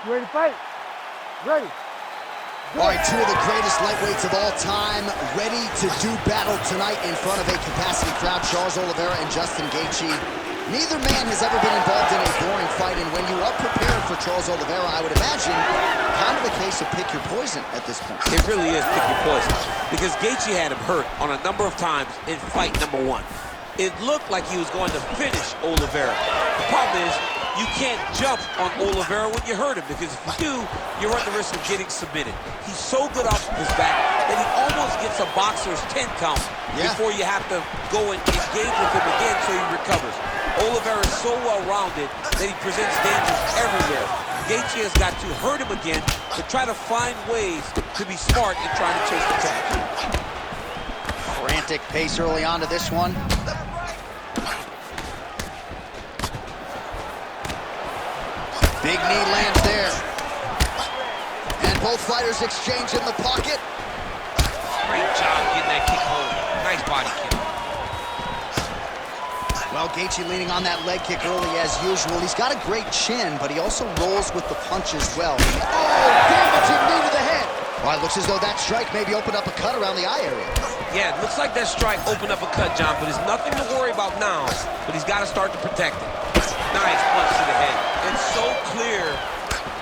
You ready to fight? Ready. All right, two of the greatest lightweights of all time ready to do battle tonight in front of a capacity crowd. Charles Oliveira and Justin Gaethje. Neither man has ever been involved in a boring fight, and when you are prepared for Charles Oliveira, I would imagine kind of a case of pick your poison at this point. It really is pick your poison, because Gaethje had him hurt on a number of times in fight number one. It looked like he was going to finish Oliveira. The problem is, you can't jump on Oliveira when you hurt him, because if you do, you run the risk of getting submitted. He's so good off his back that he almost gets a boxer's 10 count before you have to go and engage with him again so he recovers. Oliveira is so well-rounded that he presents dangers everywhere. Gaethje has got to hurt him again to try to find ways to be smart in trying to chase the tag. Frantic pace early on to this one. Big knee lands there. And both fighters exchange in the pocket. Great job getting that kick home. Nice body kick. Well, Gaethje leaning on that leg kick early as usual. He's got a great chin, but he also rolls with the punch as well. Oh, damaging knee to the head. Well, it looks as though that strike maybe opened up a cut around the eye area. Yeah, it looks like that strike opened up a cut, John, but there's nothing to worry about now. But he's got to start to protect it. Nice punch to the head. It's so clear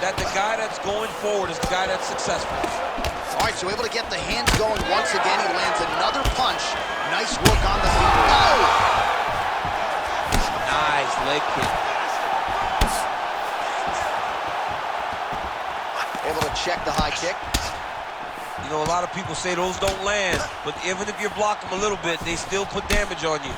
that the guy that's going forward is the guy that's successful. All right, so able to get the hands going once again. He lands another punch. Nice work on the feet. Oh! Nice leg kick. Able to check the high kick. You know, a lot of people say those don't land, but even if you block them a little bit, they still put damage on you.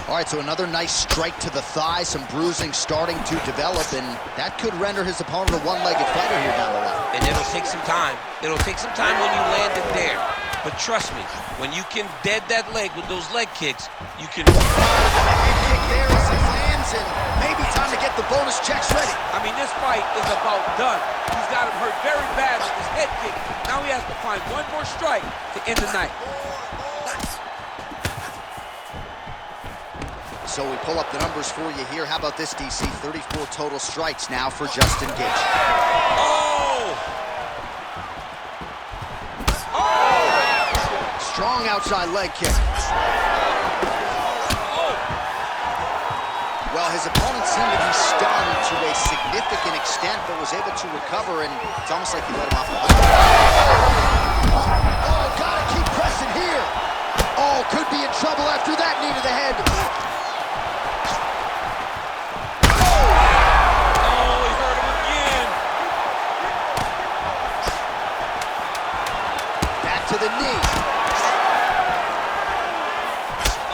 All right, so another nice strike to the thigh, some bruising starting to develop, and that could render his opponent a one-legged fighter here down the line. And it'll take some time. It'll take some time when you land it there. But trust me, when you can dead that leg with those leg kicks, you can... Head kick there as he lands, and maybe time to get the bonus checks ready. I mean, this fight is about done. He's got him hurt very bad with his head kick. Now he has to find one more strike to end the night. So we pull up the numbers for you here. How about this, DC? 34 total strikes now for Justin Gaethje. Oh! Oh! Strong outside leg kick. Oh! Well, his opponent seemed to be stunned to a significant extent, but was able to recover, and it's almost like he let him off the hook. Oh, gotta keep pressing here. Oh, could be in trouble after that knee to the head. To the knee.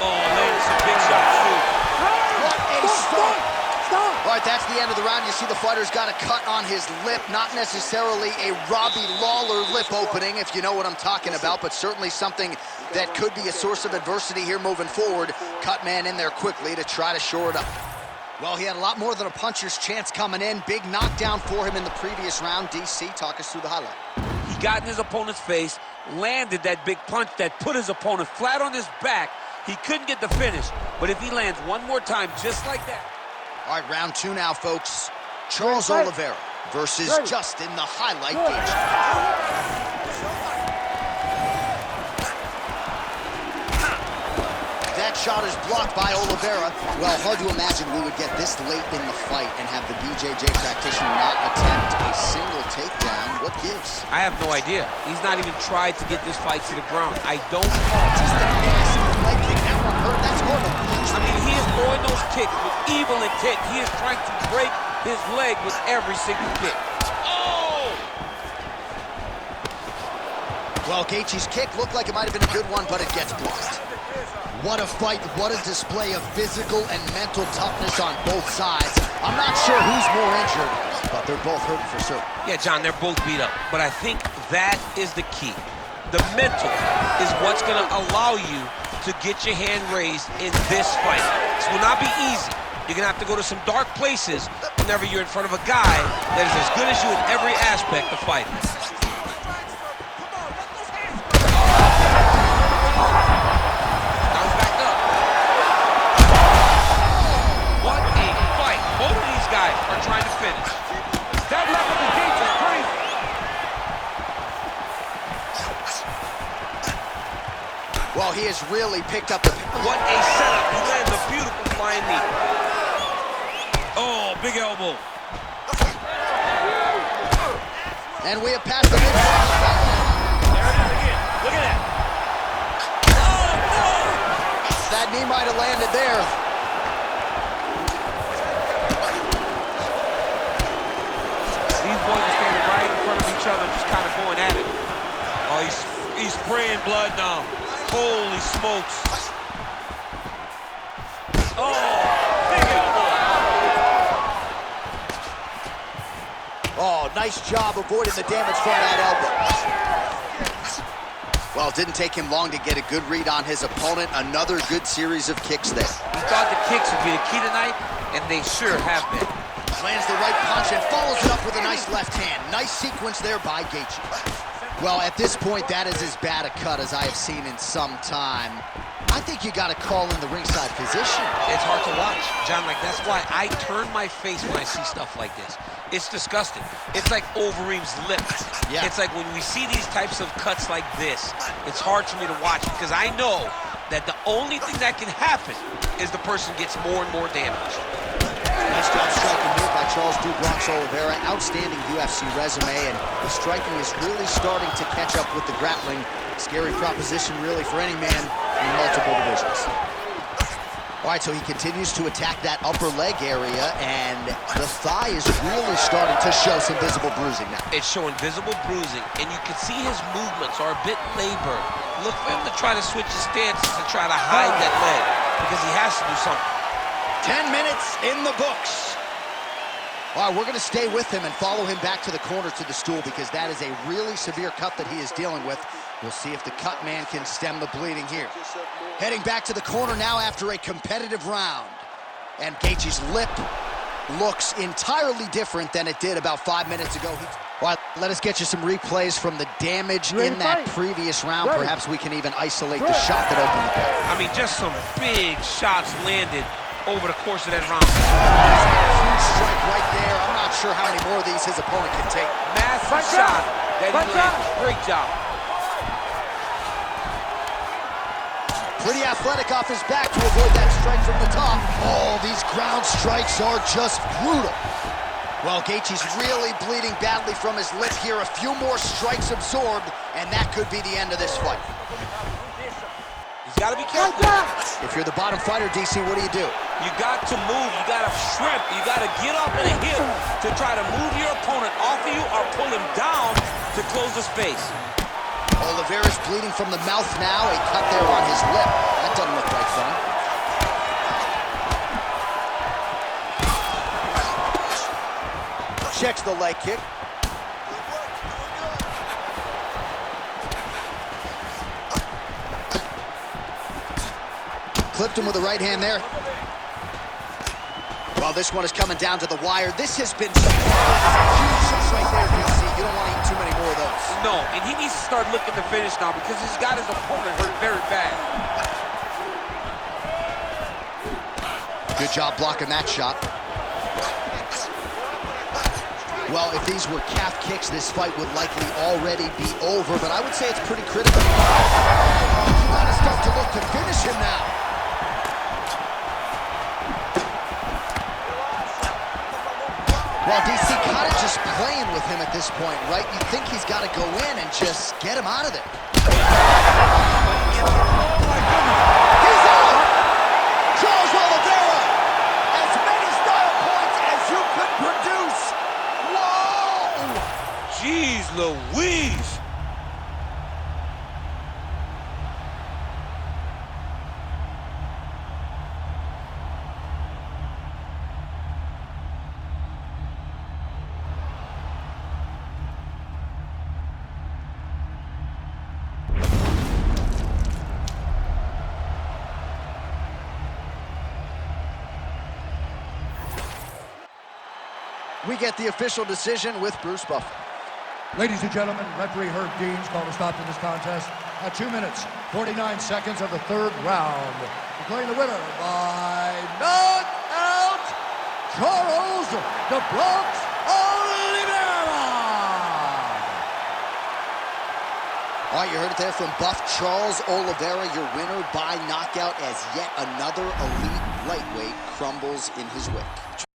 Oh, landed some big shots, too. What a start. All right, that's the end of the round. You see the fighter's got a cut on his lip. Not necessarily a Robbie Lawler lip opening, if you know what I'm talking about, but certainly something that could be a source of adversity here moving forward. Cut man in there quickly to try to shore it up. Well, he had a lot more than a puncher's chance coming in. Big knockdown for him in the previous round. DC, talk us through the highlight. He got in his opponent's face, landed that big punch that put his opponent flat on his back. He couldn't get the finish, but if he lands one more time just like that. All right, round two now, folks. Charles Oliveira versus Justin, the highlight Gaethje. That shot is blocked by Oliveira. Well, hard to imagine we would get this late in the fight and have the BJJ practitioner not attempt a single takedown. What gives? I have no idea. He's not even tried to get this fight to the ground. I don't know. Just a nasty leg kick. That one hurt. That's horrible. I mean, he is throwing those kicks with evil intent. He is trying to break his leg with every single kick. Oh! Well, Gaethje's kick looked like it might have been a good one, but it gets blocked. What a fight, what a display of physical and mental toughness on both sides. I'm not sure who's more injured, but they're both hurting for certain. Yeah, John, they're both beat up, but I think that is the key. The mental is what's going to allow you to get your hand raised in this fight. This will not be easy. You're going to have to go to some dark places whenever you're in front of a guy that is as good as you in every aspect of fighting. Trying to finish. That level of engagement Well, he has really picked up the... What a setup. He lands a beautiful flying knee. Oh, big elbow. And we have passed the midpoint. There it is again. Look at that. Oh, no! That knee might have landed there. These boys are standing right in front of each other, just kind of going at it. Oh, he's spraying blood now. Holy smokes. Oh, big elbow. Oh, nice job avoiding the damage from that elbow. Well, it didn't take him long to get a good read on his opponent. Another good series of kicks there. He thought the kicks would be the key tonight, and they sure have been. Lands the right punch and follows it up with a nice left hand. Nice sequence there by Gaethje. Well, at this point, that is as bad a cut as I have seen in some time. I think you got to call in the ringside physician. It's hard to watch, John. Like, that's why I turn my face when I see stuff like this. It's disgusting. It's like Overeem's lip. Yeah. It's like when we see these types of cuts like this, it's hard for me to watch because I know that the only thing that can happen is the person gets more and more damaged. Nice job striking here by Charles Bronx Oliveira. Outstanding UFC resume, and the striking is really starting to catch up with the grappling. Scary proposition, really, for any man in multiple divisions. All right, so he continues to attack that upper leg area, and the thigh is really starting to show some visible bruising now. It's showing visible bruising, and you can see his movements are a bit labored. Look for him to try to switch his stances and try to hide that leg, because he has to do something. 10 minutes in the books. All right, we're going to stay with him and follow him back to the corner to the stool because that is a really severe cut that he is dealing with. We'll see if the cut man can stem the bleeding here. Heading back to the corner now after a competitive round. And Gaethje's lip looks entirely different than it did about 5 minutes ago. All right, let us get you some replays from the damage in that previous round. Perhaps we can even isolate the shot that opened the fight. I mean, just some big shots landed over the course of that round. Huge strike right there. I'm not sure how many more of these his opponent can take. Massive shot that he landed. Great job. Pretty athletic off his back to avoid that strike from the top. Oh, these ground strikes are just brutal. Well, Gaethje's really bleeding badly from his lip here. A few more strikes absorbed, and that could be the end of this fight. He's got to be careful. If you're the bottom fighter, DC, what do? You got to move. You got to shrimp. You got to get up in a hip to try to move your opponent off of you or pull him down to close the space. Oliveira's bleeding from the mouth now. A cut there on his lip. That doesn't look right for him. Checks the leg kick. Clipped him with the right hand there. Well, this one is coming down to the wire. This has been some huge shots right there, DC. You don't want to eat too many more of those. No, and he needs to start looking to finish now because he's got his opponent hurt very bad. Good job blocking that shot. Well, if these were calf kicks, this fight would likely already be over, but I would say it's pretty critical. You got to start to look to finish him now. Well, DC kind of just playing with him at this point, right? You think he's got to go in and just get him out of there. He's out! Charles Oliveira! As many style points as you could produce! Whoa! Jeez Louise! We get the official decision with Bruce Buffer. Ladies and gentlemen, referee Herb Dean's called a stop to this contest at 2 minutes, 49 seconds of the third round. Declaring the winner by knockout, Charles "The Bronx" Oliveira! All right, you heard it there from Buff Charles Oliveira, your winner by knockout, as yet another elite lightweight crumbles in his wake.